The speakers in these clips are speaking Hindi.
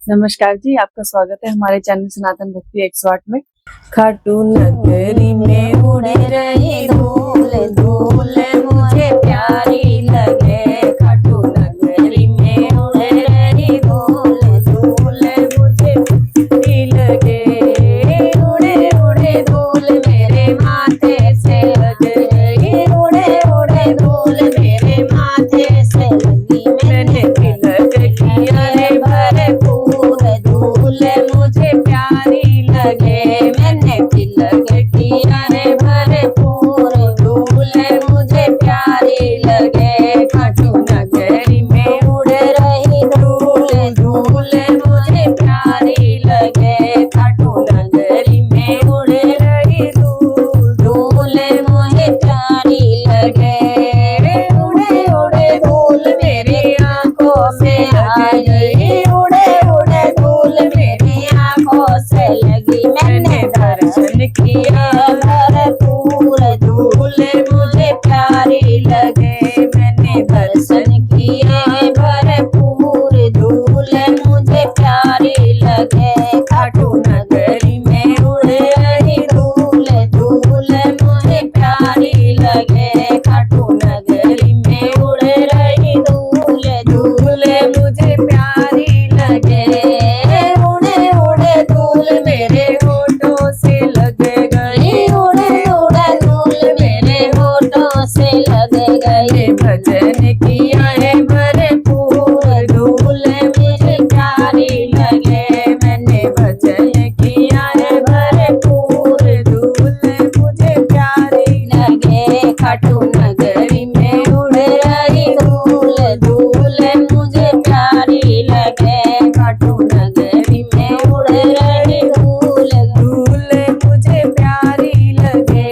नमस्कार जी, आपका स्वागत है हमारे चैनल सनातन भक्ति 108 में। खाटू नगरी में उड़ रही धूल धूल मुझे प्यारी लगे। खाटू नगरी में उड़ रही धूल धूल मुझे प्यारी लगे। उड़े उड़े धूल मेरे माथे से लग गई। उड़े उड़े धूल मेरे माथे से लगी। मैंने तिलक किया है भरपूर धूल मुझे प्यारी लगे। मैंने तिलक किया है भरपूर धूल मुझे प्यारी लगे। खाटू नगरी में उड़ रही धूल धूल मुझे प्यारी लगे। खाटू नगरी में उड़ रही धूल धूल मुझे प्यारी लगे। उड़े उड़े धूल मेरी आंखों से आ गई। उड़े उड़े धूल मेरी आंखों से लगी। मैंने दर्शन किया भरपूर धूल मुझे प्यारी लगे। मैंने दर्शन किए भरपूर धूल मुझे प्यारी लगे। खाटू नगरी में उड़ रही धूल धूल मुझे प्यारी लगे। खाटू नगरी में उड़ रही धूल धूल मुझे प्यारी लगे। उड़े उड़े धूल मेरे होठों से लग गई। उड़े उड़े धूल मेरे होठों से लग गई। भजन किया है भरपूर धूल मुझे प्यारी लगे। मैंने भजन किया है भरपूर धूल मुझे प्यारी लगे। खाटू नगरी में उड़ रही धूल धूल मुझे प्यारी लगे। खाटू नगरी में उड़ रही धूल धूल मुझे प्यारी लगे।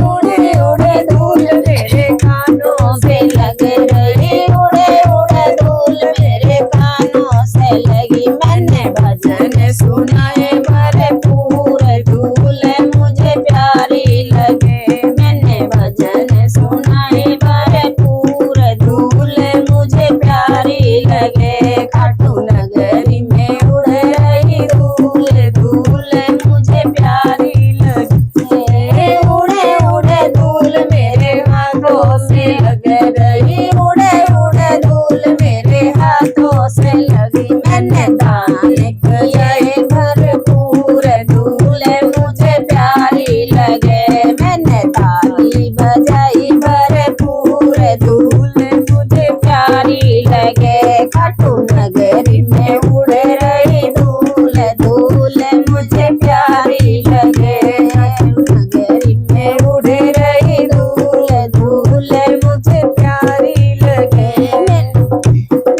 उड़े उड़े धूल मेरे कानों से लग रही। उड़े उड़े धूल मेरे कानों से लगी। मैंने भजन सुना है भरपूर धूल मुझे प्यारी लगे। मैंने भजन सुना है भरपूर धूल मुझे प्यारी लगे। खाटू नगरी में उड़ रही धूल धूल मुझे प्यारी लगे। उड़े उड़े धूल मेरे हाथों से लग रही। उड़े उड़े धूल मेरे हाथों से लगी। मैंने दान किया है भरपूर धूल मुझे प्यारी लगे। मैंने ताली बजाई भरपूर धूल मुझे प्यारी लगे। खाटू नगरी में उड़ रही धूल धूल मुझे प्यारी लगे। खाटू नगरी में उड़ रही धूल धूल मुझे प्यारी लगे।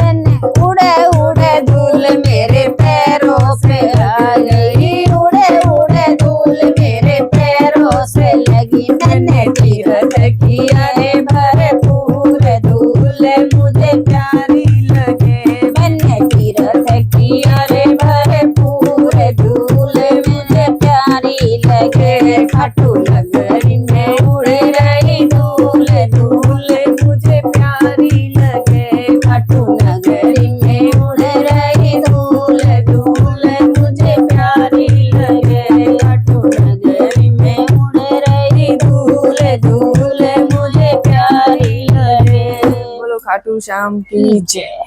मैंने उड़े उड़े धूल मेरे पैरों पे आ गई। उड़े उड़े धूल मेरे पैरों से लगी। मैंने तीरथ किया है भरपूर धूल मुझे प्यारी लगे। मैंने तीरथ किया है भरपूर धूल मुझे प्यारी लगे। खाटू नगरी में उड़ रही धूल धूल मुझे प्यारी लगे। खाटू नगरी में उड़ रही धूल धूल मुझे प्यारी लगे। खाटू नगरी में उड़ रही धूल धूल मुझे प्यारी लगे। बोलो खाटू श्याम की जय।